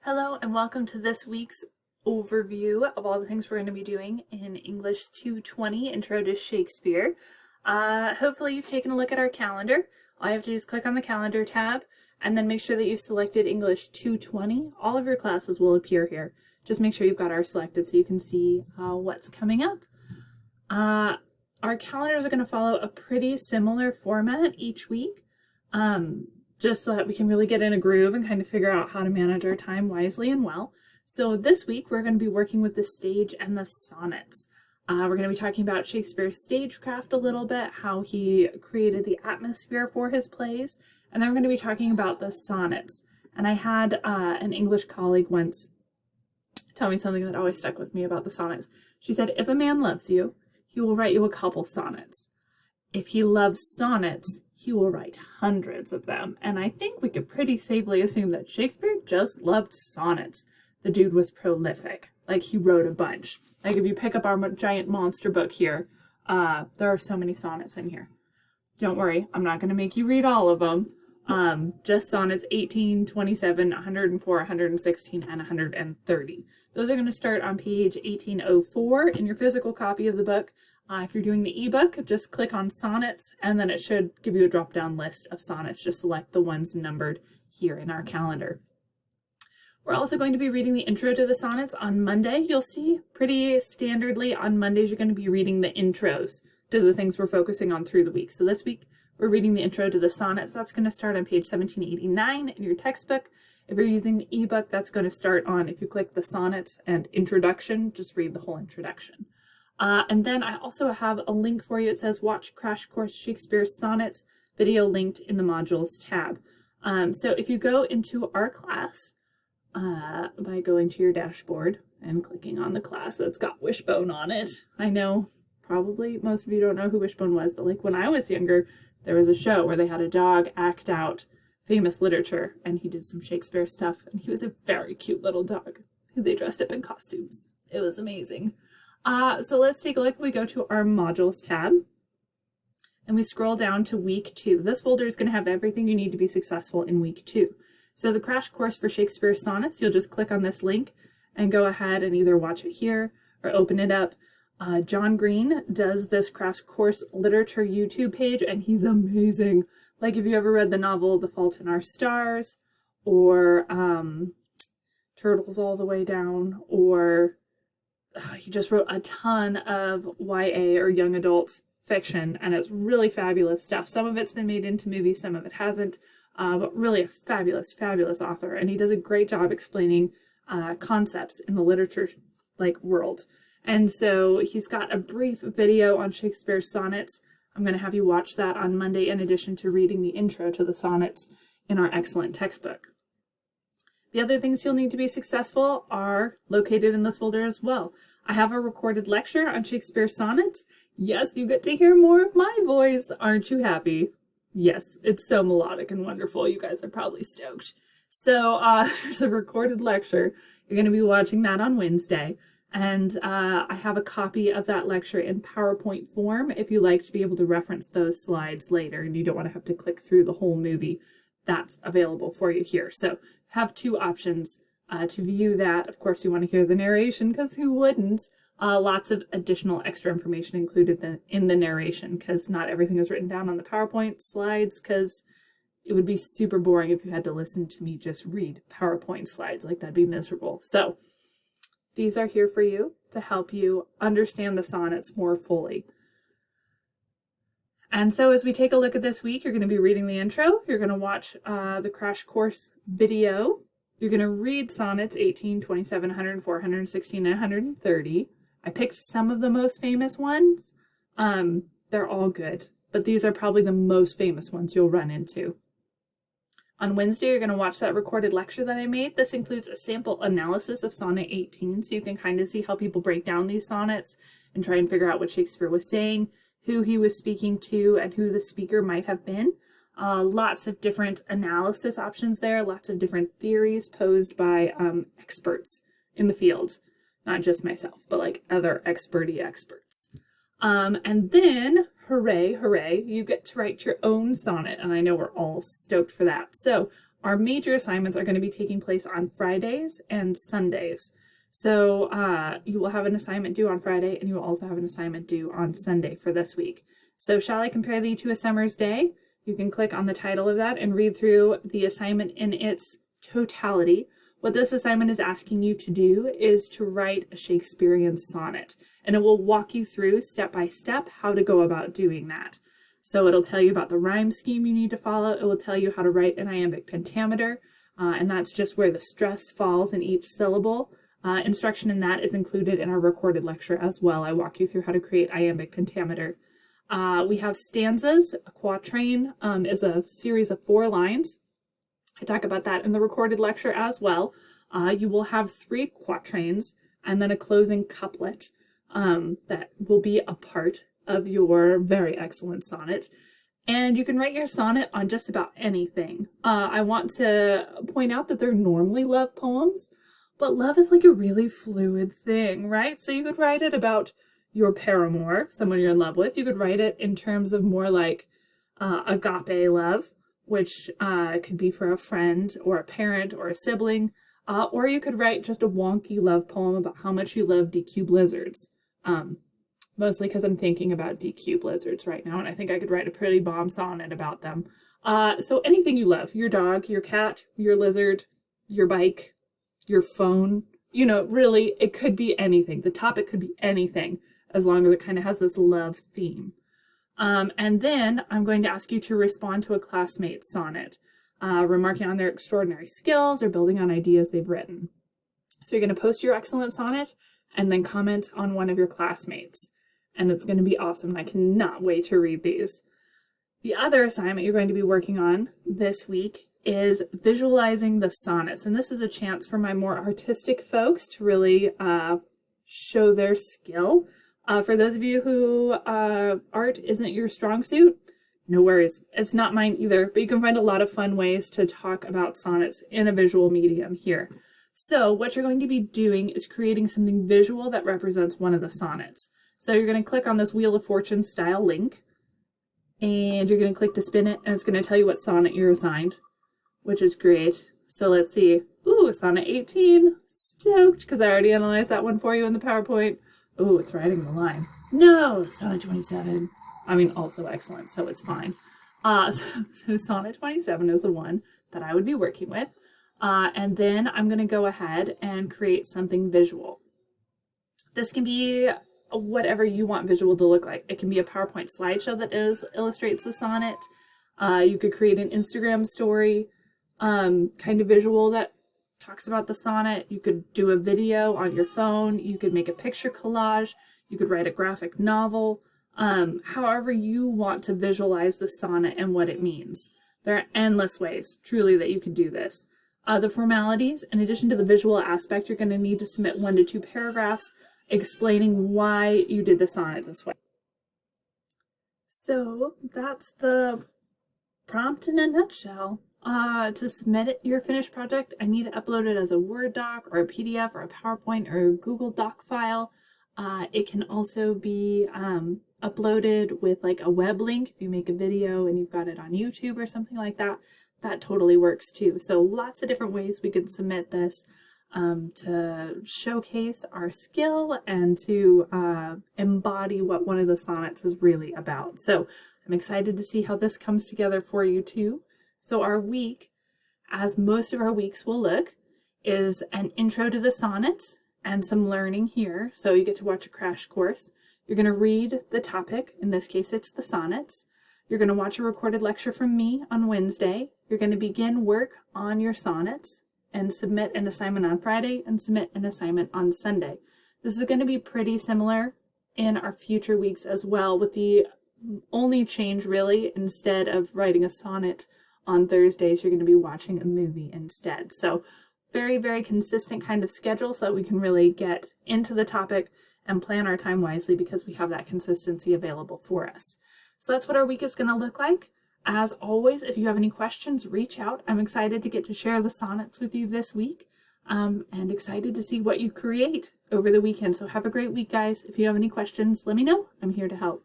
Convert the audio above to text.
Hello and welcome to this week's overview of all the things we're going to be doing in English 220 Intro to Shakespeare. Hopefully you've taken a look at our calendar. All you have to do is click on the calendar tab and then make sure that you've selected English 220. All of your classes will appear here. Just make sure you've got ours selected so you can see what's coming up. Our calendars are going to follow a pretty similar format each week. Just so that we can really get in a groove and kind of figure out how to manage our time wisely and well. So this week we're going to be working with the stage and the sonnets. We're going to be talking about Shakespeare's stagecraft a little bit, how he created the atmosphere for his plays, and then we're going to be talking about the sonnets. And I had an English colleague once tell me something that always stuck with me about the sonnets. She said, if a man loves you, he will write you a couple sonnets. If he loves sonnets, he will write hundreds of them. And I think we could pretty safely assume that Shakespeare just loved sonnets. The dude was prolific. Like, he wrote a bunch. Like, if you pick up our giant monster book here, there are so many sonnets in here. Don't worry, I'm not going to make you read all of them. Just sonnets 18, 27, 104, 116, and 130. Those are going to start on page 1804 in your physical copy of the book. If you're doing the ebook, just click on sonnets, and then it should give you a drop-down list of sonnets. Just select the ones numbered here in our calendar. We're also going to be reading the intro to the sonnets on Monday. You'll see pretty standardly on Mondays you're going to be reading the intros to the things we're focusing on through the week. So this week we're reading the intro to the sonnets. That's going to start on page 1789 in your textbook. If you're using the ebook, that's going to start on, if you click the sonnets and introduction, just read the whole introduction. And then I also have a link for you. It says Watch Crash Course Shakespeare Sonnets video linked in the modules tab. So if you go into our class by going to your dashboard and clicking on the class that's got Wishbone on it. I know probably most of you don't know who Wishbone was, but like when I was younger, there was a show where they had a dog act out famous literature, and he did some Shakespeare stuff, and he was a very cute little dog who they dressed up in costumes. It was amazing. So let's take a look. We go to our modules tab and we scroll down to week 2. This folder is going to have everything you need to be successful in week 2. So the crash course for Shakespeare sonnets, you'll just click on this link and go ahead and either watch it here or open it up. John Green does this crash course literature YouTube page, and he's amazing. Like, if you ever read the novel The Fault in Our Stars, or Turtles All the Way Down, or he just wrote a ton of YA or young adult fiction, and it's really fabulous stuff. Some of it's been made into movies, some of it hasn't, but really a fabulous, fabulous author. And he does a great job explaining concepts in the literature world. And so he's got a brief video on Shakespeare's sonnets. I'm going to have you watch that on Monday in addition to reading the intro to the sonnets in our excellent textbook. The other things you'll need to be successful are located in this folder as well. I have a recorded lecture on Shakespeare sonnets. Yes, you get to hear more of my voice. Aren't you happy? Yes, it's so melodic and wonderful. You guys are probably stoked. So there's a recorded lecture. You're going to be watching that on Wednesday. And I have a copy of that lecture in PowerPoint form if you like to be able to reference those slides later and you don't want to have to click through the whole movie. That's available for you here. So have two options to view that. Of course, you want to hear the narration, because who wouldn't? Lots of additional extra information included in the narration, because not everything is written down on the PowerPoint slides, because it would be super boring if you had to listen to me just read PowerPoint slides. Like, that'd be miserable. So these are here for you to help you understand the sonnets more fully. And so as we take a look at this week, you're going to be reading the intro. You're going to watch the crash course video. You're going to read sonnets 18, 27, 104, 116, and 130. I picked some of the most famous ones. They're all good, but these are probably the most famous ones you'll run into. On Wednesday, you're going to watch that recorded lecture that I made. This includes a sample analysis of Sonnet 18, so you can kind of see how people break down these sonnets and try and figure out what Shakespeare was saying, who he was speaking to, and who the speaker might have been. Lots of different analysis options there, lots of different theories posed by experts in the field. Not just myself, but like other experty experts. And then, hooray, hooray, you get to write your own sonnet, and I know we're all stoked for that. So our major assignments are going to be taking place on Fridays and Sundays. So you will have an assignment due on Friday, and you will also have an assignment due on Sunday for this week. So shall I compare thee to a summer's day? You can click on the title of that and read through the assignment in its totality. What this assignment is asking you to do is to write a Shakespearean sonnet, and it will walk you through step by step how to go about doing that. So it'll tell you about the rhyme scheme you need to follow. It will tell you how to write an iambic pentameter, and that's just where the stress falls in each syllable. Instruction in that is included in our recorded lecture as well. I walk you through how to create iambic pentameter. We have stanzas. A quatrain is a series of 4 lines. I talk about that in the recorded lecture as well. You will have 3 quatrains and then a closing couplet that will be a part of your very excellent sonnet. And you can write your sonnet on just about anything. I want to point out that they're normally love poems, but love is like a really fluid thing, right? So you could write it about your paramour, someone you're in love with. You could write it in terms of more like agape love, which could be for a friend or a parent or a sibling. Or you could write just a wonky love poem about how much you love DQ blizzards. Mostly because I'm thinking about DQ blizzards right now, and I think I could write a pretty bomb sonnet about them. So anything you love, your dog, your cat, your lizard, your bike, your phone, you know, really, it could be anything. The topic could be anything, as long as it kind of has this love theme. And then I'm going to ask you to respond to a classmate's sonnet, remarking on their extraordinary skills or building on ideas they've written. So you're going to post your excellent sonnet and then comment on one of your classmates. And it's going to be awesome. And I cannot wait to read these. The other assignment you're going to be working on this week is visualizing the sonnets. And this is a chance for my more artistic folks to really show their skill. For those of you who art isn't your strong suit, no worries. It's not mine either, but you can find a lot of fun ways to talk about sonnets in a visual medium here. So what you're going to be doing is creating something visual that represents one of the sonnets. So you're going to click on this Wheel of Fortune style link, and you're going to click to spin it, and it's going to tell you what sonnet you're assigned, which is great. So let's see. Ooh, sonnet 18. Stoked, because I already analyzed that one for you in the PowerPoint. Ooh, it's writing the line. No, sonnet 27. I mean, also excellent, so it's fine. So sonnet 27 is the one that I would be working with. And then I'm going to go ahead and create something visual. This can be whatever you want visual to look like. It can be a PowerPoint slideshow that illustrates the sonnet. You could create an Instagram story kind of visual that talks about the sonnet. You could do a video on your phone. You could make a picture collage. You could write a graphic novel. However you want to visualize the sonnet and what it means. There are endless ways, truly, that you could do this. The formalities, in addition to the visual aspect, you're going to need to submit 1 to 2 paragraphs explaining why you did the sonnet this way. So that's the prompt in a nutshell. To submit your finished project, I need to upload it as a Word doc or a PDF or a PowerPoint or a Google Doc file. It can also be uploaded with like a web link. If you make a video and you've got it on YouTube or something like that, that totally works too. So lots of different ways we can submit this to showcase our skill and to embody what one of the sonnets is really about. So I'm excited to see how this comes together for you too. So our week, as most of our weeks will look, is an intro to the sonnets and some learning here. So you get to watch a crash course. You're going to read the topic. In this case, it's the sonnets. You're going to watch a recorded lecture from me on Wednesday. You're going to begin work on your sonnets and submit an assignment on Friday and submit an assignment on Sunday. This is going to be pretty similar in our future weeks as well, with the only change really, instead of writing a sonnet on Thursdays, you're going to be watching a movie instead. So very, very consistent kind of schedule so that we can really get into the topic and plan our time wisely because we have that consistency available for us. So that's what our week is going to look like. As always, if you have any questions, reach out. I'm excited to get to share the sonnets with you this week and excited to see what you create over the weekend. So have a great week, guys. If you have any questions, let me know. I'm here to help.